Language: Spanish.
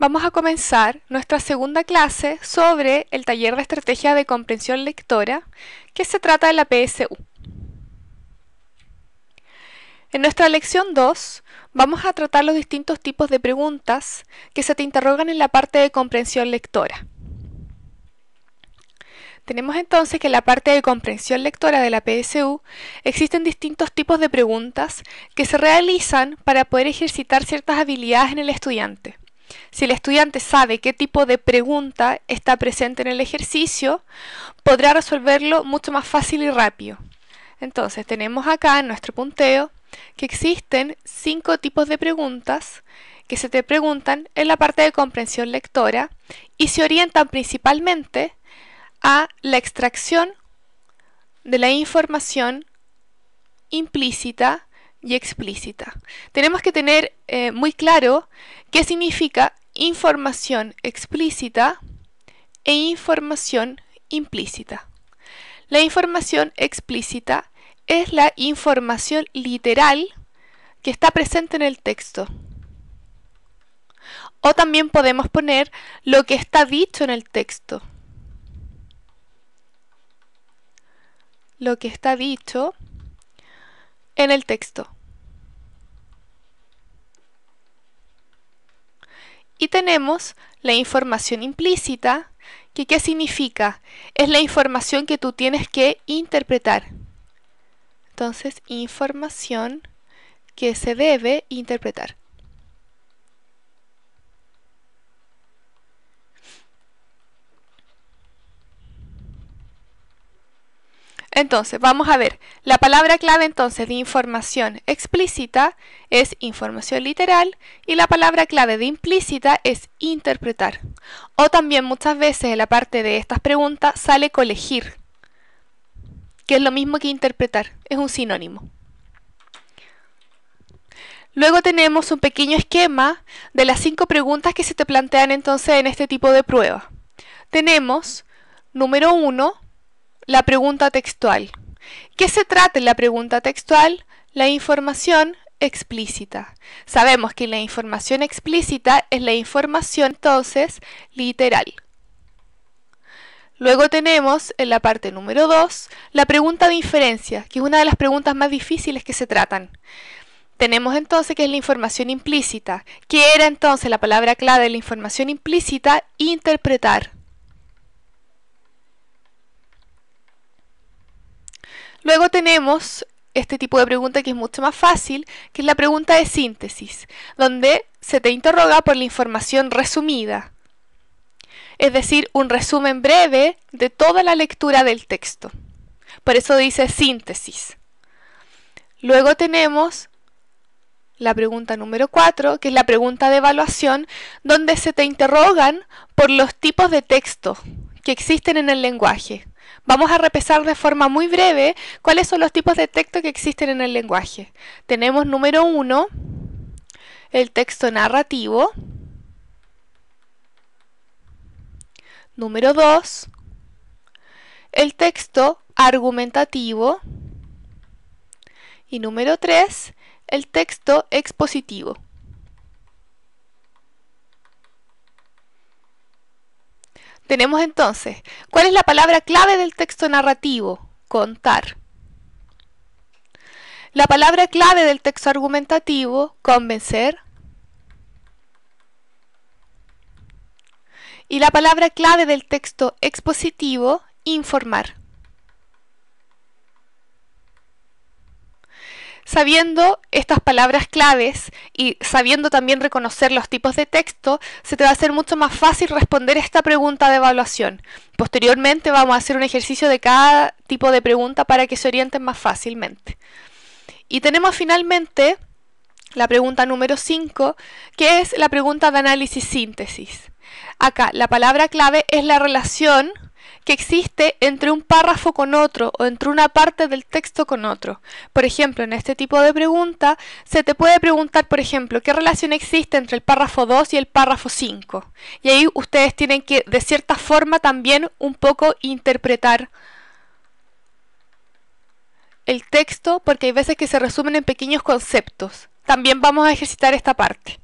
Vamos a comenzar nuestra segunda clase sobre el taller de estrategia de comprensión lectora, que se trata de la PSU. En nuestra lección 2 vamos a tratar los distintos tipos de preguntas que se te interrogan en la parte de comprensión lectora. Tenemos entonces que en la parte de comprensión lectora de la PSU existen distintos tipos de preguntas que se realizan para poder ejercitar ciertas habilidades en el estudiante. Si el estudiante sabe qué tipo de pregunta está presente en el ejercicio, podrá resolverlo mucho más fácil y rápido. Entonces tenemos acá en nuestro punteo que existen 5 tipos de preguntas que se te preguntan en la parte de comprensión lectora y se orientan principalmente a la extracción de la información implícita y explícita. Tenemos que tener muy claro qué significa información explícita e información implícita. La información explícita es la información literal que está presente en el texto. O también podemos poner lo que está dicho en el texto. Lo que está dicho en el texto. Y tenemos la información implícita, que ¿qué significa? Es la información que tú tienes que interpretar. Entonces, información que se debe interpretar. Entonces, vamos a ver, la palabra clave entonces de información explícita es información literal y la palabra clave de implícita es interpretar. O también muchas veces en la parte de estas preguntas sale colegir, que es lo mismo que interpretar, es un sinónimo. Luego tenemos un pequeño esquema de las 5 preguntas que se te plantean entonces en este tipo de prueba. Tenemos, número 1, la pregunta textual. ¿Qué se trata en la pregunta textual? La información explícita. Sabemos que la información explícita es la información entonces literal. Luego tenemos en la parte número 2 la pregunta de inferencia, que es una de las preguntas más difíciles que se tratan. Tenemos entonces que es la información implícita. ¿Qué era entonces la palabra clave de la información implícita? Interpretar. Luego tenemos este tipo de pregunta que es mucho más fácil, que es la pregunta de síntesis, donde se te interroga por la información resumida, es decir, un resumen breve de toda la lectura del texto. Por eso dice síntesis. Luego tenemos la pregunta número 4, que es la pregunta de evaluación, donde se te interrogan por los tipos de texto que existen en el lenguaje. Vamos a repasar de forma muy breve cuáles son los tipos de texto que existen en el lenguaje. Tenemos número 1, el texto narrativo. Número 2, el texto argumentativo. Y número 3, el texto expositivo. Tenemos entonces, ¿cuál es la palabra clave del texto narrativo? Contar. La palabra clave del texto argumentativo, convencer. Y la palabra clave del texto expositivo, informar. Sabiendo estas palabras claves y sabiendo también reconocer los tipos de texto, se te va a hacer mucho más fácil responder esta pregunta de evaluación. Posteriormente vamos a hacer un ejercicio de cada tipo de pregunta para que se orienten más fácilmente. Y tenemos finalmente la pregunta número 5, que es la pregunta de análisis-síntesis. Acá la palabra clave es la relación que existe entre un párrafo con otro o entre una parte del texto con otro. Por ejemplo, en este tipo de pregunta se te puede preguntar, por ejemplo, ¿qué relación existe entre el párrafo 2 y el párrafo 5? Y ahí ustedes tienen que, de cierta forma, también un poco interpretar el texto, porque hay veces que se resumen en pequeños conceptos. También vamos a ejercitar esta parte.